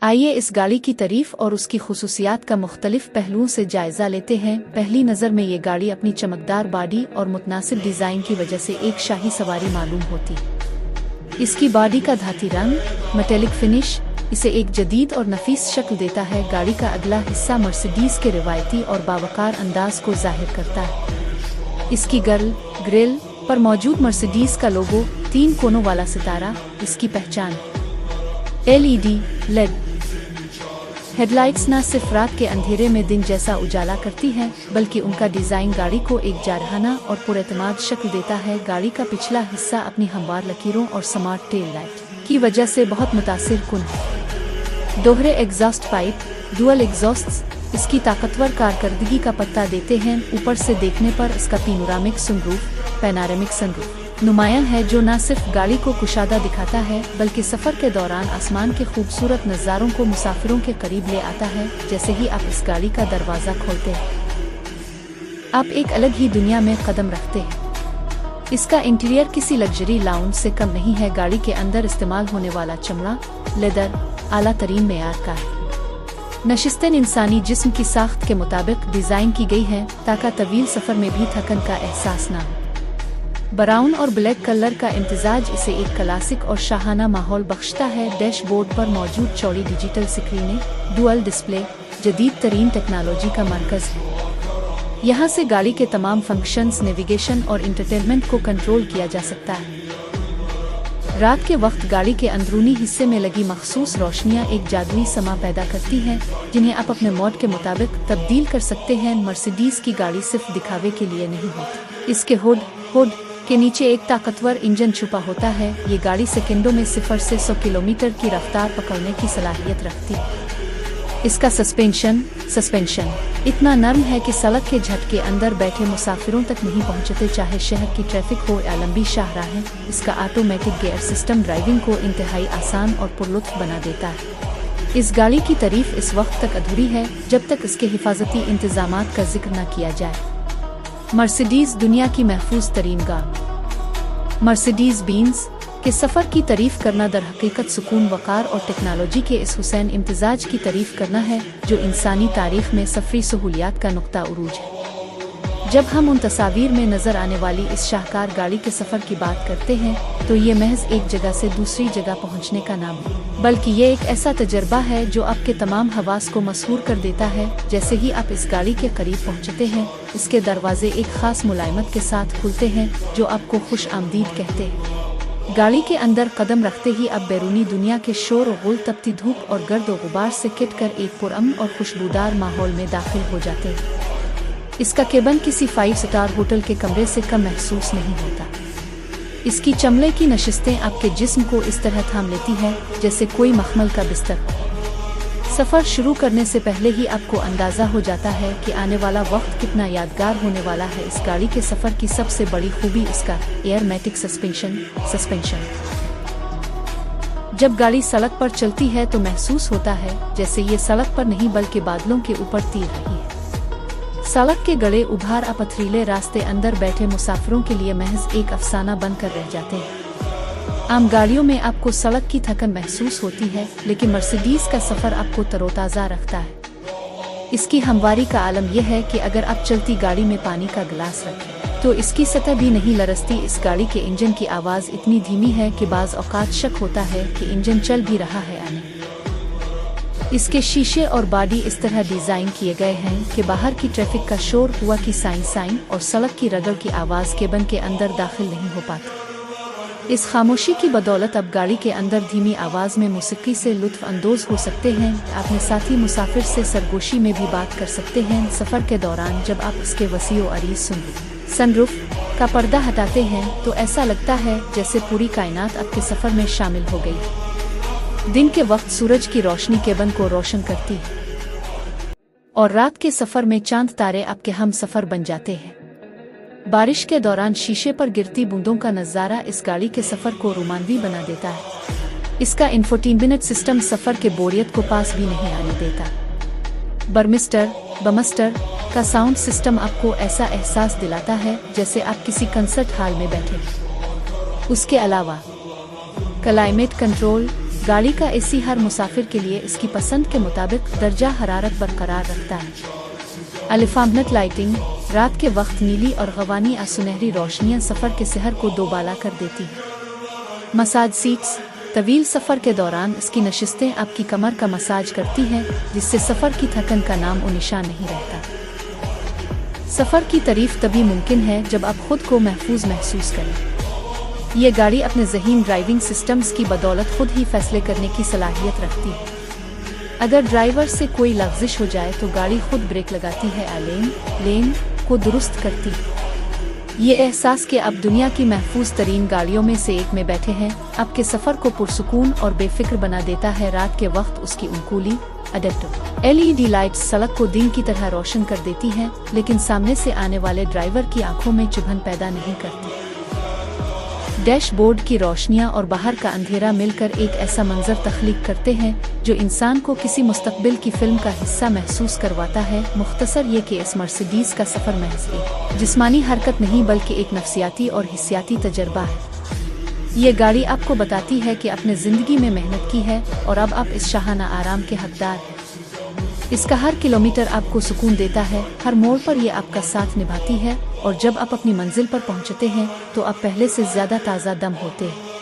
आइए इस गाड़ी की तारीफ और उसकी खुसूसियात का मुख्तलिफ पहलुओं से जायजा लेते हैं। पहली नज़र में ये गाड़ी अपनी चमकदार बॉडी और मुतनासिब डिज़ाइन की वजह से एक शाही सवारी मालूम होती। इसकी बॉडी का धाती रंग, मेटेलिक फिनिश इसे एक जदीद और नफीस शक्ल देता है। गाड़ी का अगला हिस्सा मर्सिडीज के रिवायती और बावकार अंदाज को जाहिर करता है। इसकी ग्रिल पर मौजूद मर्सिडीज का लोगो, 3 कोनों वाला सितारा इसकी पहचान। LED LED हेडलाइट्स न सिर्फ रात के अंधेरे में दिन जैसा उजाला करती हैं, बल्कि उनका डिज़ाइन गाड़ी को एक जारहाना और पुरएतमाद शक्ल देता है। गाड़ी का पिछला हिस्सा अपनी हमवार लकीरों और स्मार्ट टेल लाइट की वजह से बहुत मुतासिर कुन है। दोहरे एग्जॉस्ट पाइप, डुअल एग्जॉस्ट्स इसकी ताकतवर कारकर्दगी का पत्ता देते हैं। ऊपर से देखने पर इसका पैनारामिक सनरूफ नुमायां है, जो न सिर्फ गाड़ी को कुशादा दिखाता है बल्कि सफ़र के दौरान आसमान के खूबसूरत नज़ारों को मुसाफिरों के करीब ले आता है। जैसे ही आप इस गाड़ी का दरवाज़ा खोलते हैं, आप एक अलग ही दुनिया में कदम रखते हैं। इसका इंटीरियर किसी लग्जरी लाउंज से कम नहीं है। गाड़ी के अंदर इस्तेमाल होने वाला चमड़ा, लेदर आला तरीन मेयार का है। नशिस्तें इंसानी जिस्म की साख्त के मुताबिक डिज़ाइन की गई हैं ताकि तवील सफ़र में भी थकन का एहसास न हो। ब्राउन और ब्लैक कलर का इम्तिजाज इसे एक क्लासिक और शाहाना माहौल बख्शता है। डैशबोर्ड पर मौजूद चौड़ी डिजिटल स्क्रीनें, डुअल डिस्प्ले जदीद तरीन टेक्नोलॉजी का मरकज़ है। यहाँ से गाड़ी के तमाम फंक्शंस, नेविगेशन और इंटरटेनमेंट को कंट्रोल किया जा सकता है। रात के वक्त गाड़ी के अंदरूनी हिस्से में लगी मखसूस रोशनियाँ एक जादुई समा पैदा करती हैं, जिन्हें आप अपने मोड के मुताबिक तब्दील कर सकते हैं। मर्सिडीज की गाड़ी सिर्फ दिखावे के लिए नहीं होती। इसके हुड के नीचे एक ताकतवर इंजन छुपा होता है। ये गाड़ी सेकंडों में 0 से 100 किलोमीटर की रफ्तार पकड़ने की सलाहियत रखती है। इसका सस्पेंशन इतना नरम है कि सड़क के झटके अंदर बैठे मुसाफिरों तक नहीं पहुंचते, चाहे शहर की ट्रैफिक हो या लंबी शाहराहें। इसका ऑटोमेटिक गियर सिस्टम ड्राइविंग को इंतहाई आसान और पुरलुत्फ बना देता है। इस गाड़ी की तारीफ इस वक्त तक अधूरी है जब तक इसके हिफाजती इंतजामात का जिक्र न किया जाए। मर्सिडीज दुनिया की महफूज तरीन गाड़ी। मर्सिडीज बेंज के सफ़र की तारीफ करना दर हकीकत सुकून, वक़ार और टेक्नोलॉजी के इस हुसैन इम्तिजाज की तारीफ करना है जो इंसानी तारीख में सफरी सहूलियात का नुक्ता उरूज है। जब हम उन तस्वीर में नज़र आने वाली इस शाहकार गाड़ी के सफ़र की बात करते हैं तो ये महज एक जगह से दूसरी जगह पहुंचने का नाम है, बल्कि ये एक ऐसा तजर्बा है जो आपके तमाम हवास को मसहूर कर देता है। जैसे ही आप इस गाड़ी के करीब पहुंचते हैं, इसके दरवाजे एक खास मुलायमत के साथ खुलते हैं जो आपको खुश आमदीद कहते हैं। गाड़ी के अंदर कदम रखते ही आप बैरूनी दुनिया के शोर और गुल, तपती धूप और गर्द व गुबार से किट कर एक पुरअमन और खुशबूदार माहौल में दाखिल हो जाते हैं। इसका केबन किसी 5 स्टार होटल के कमरे से कम महसूस नहीं होता। इसकी चमड़े की नशिस्तें आपके जिस्म को इस तरह थाम लेती हैं जैसे कोई मखमल का बिस्तर हो। सफ़र शुरू करने से पहले ही आपको अंदाज़ा हो जाता है कि आने वाला वक्त कितना यादगार होने वाला है। इस गाड़ी के सफ़र की सबसे बड़ी खूबी इसका एयरमैटिक सस्पेंशन। जब गाड़ी सड़क पर चलती है तो महसूस होता है जैसे ये सड़क पर नहीं बल्कि बादलों के ऊपर तीर रही है। सड़क के गड़े उभार पथरीले रास्ते अंदर बैठे मुसाफिरों के लिए महज एक अफसाना बनकर रह जाते हैं। आम गाड़ियों में आपको सड़क की थकन महसूस होती है, लेकिन मर्सिडीज का सफ़र आपको तरोताज़ा रखता है। इसकी हमवारी का आलम यह है कि अगर आप चलती गाड़ी में पानी का गिलास रखें तो इसकी सतह भी नहीं लरसती। इस गाड़ी के इंजन की आवाज़ इतनी धीमी है कि बाज़ औक़ात शक होता है कि इंजन चल भी रहा है या नहीं। इसके शीशे और बॉडी इस तरह डिज़ाइन किए गए हैं कि बाहर की ट्रैफिक का शोर, हुआ की साइन और सड़क की रगड़ की आवाज़ केबन के अंदर दाखिल नहीं हो पाती। इस खामोशी की बदौलत अब गाड़ी के अंदर धीमी आवाज़ में मौसीकी से लुत्फ़ अंदोज़ हो सकते हैं। अपने साथी मुसाफिर से सरगोशी में भी बात कर सकते हैं। सफ़र के दौरान जब आप इसके वसी व अरीज़ सनरूफ का पर्दा हटाते हैं तो ऐसा लगता है जैसे पूरी कायनात आपके सफ़र में शामिल हो गई। दिन के वक्त सूरज की रोशनी केबन को रोशन करती है और रात के सफ़र में चांद तारे आपके हम सफ़र बन जाते हैं। बारिश के दौरान शीशे पर गिरती बूंदों का नज़ारा इस गाड़ी के सफ़र को रोमांवी बना देता है। इसका इंफोटेनमेंट सिस्टम सफ़र के बोरियत को पास भी नहीं आने देता। बमस्टर का साउंड सिस्टम आपको ऐसा एहसास दिलाता है जैसे आप किसी कंसर्ट हॉल में बैठे। उसके अलावा क्लाइमेट कंट्रोल, गाड़ी का एसी हर मुसाफिर के लिए इसकी पसंद के मुताबिक दर्जा हरारत बरकरार रखता है। अलिफामनट लाइटिंग, रात के वक्त नीली और गवानी सुनहरी रोशनियां सफ़र के सहर को दोबाला कर देती हैं। मसाज सीट्स, तवील सफ़र के दौरान इसकी नशिस्तें आपकी कमर का मसाज करती हैं, जिससे सफ़र की थकन का नाम और निशान नहीं रहता। सफ़र की तारीफ तभी मुमकिन है जब आप खुद को महफूज महसूस करें। ये गाड़ी अपने ज़हीन ड्राइविंग सिस्टम्स की बदौलत खुद ही फैसले करने की सलाहियत रखती है। अगर ड्राइवर से कोई लग़्ज़िश हो जाए तो गाड़ी खुद ब्रेक लगाती है या लेन को दुरुस्त करती है। ये एहसास कि आप दुनिया की महफूज तरीन गाड़ियों में से एक में बैठे हैं, आपके सफ़र को पुरसुकून और बेफिक्र बना देता है। रात के वक्त उसकी उनकूली अडेप्टिव LED लाइट्स सड़क को दिन की तरह रोशन कर देती हैं, लेकिन सामने से आने वाले ड्राइवर की आंखों में चुभन पैदा नहीं करती। डैशबोर्ड की रोशनियां और बाहर का अंधेरा मिलकर एक ऐसा मंजर तख्लीक करते हैं जो इंसान को किसी मुस्तकबिल की फिल्म का हिस्सा महसूस करवाता है। मुख्तसर ये कि इस मर्सिडीज का सफ़र महज एक जिस्मानी हरकत नहीं बल्कि एक नफ्सियाती और हिस्सियाती तजर्बा है। ये गाड़ी आपको बताती है कि आपने ज़िंदगी में मेहनत की है और अब आप इस शाहाना आराम के हकदार हैं। इसका हर किलोमीटर आपको सुकून देता है, हर मोड़ पर ये आपका साथ निभाती है, और जब आप अपनी मंजिल पर पहुंचते हैं तो आप पहले से ज़्यादा ताज़ा दम होते हैं।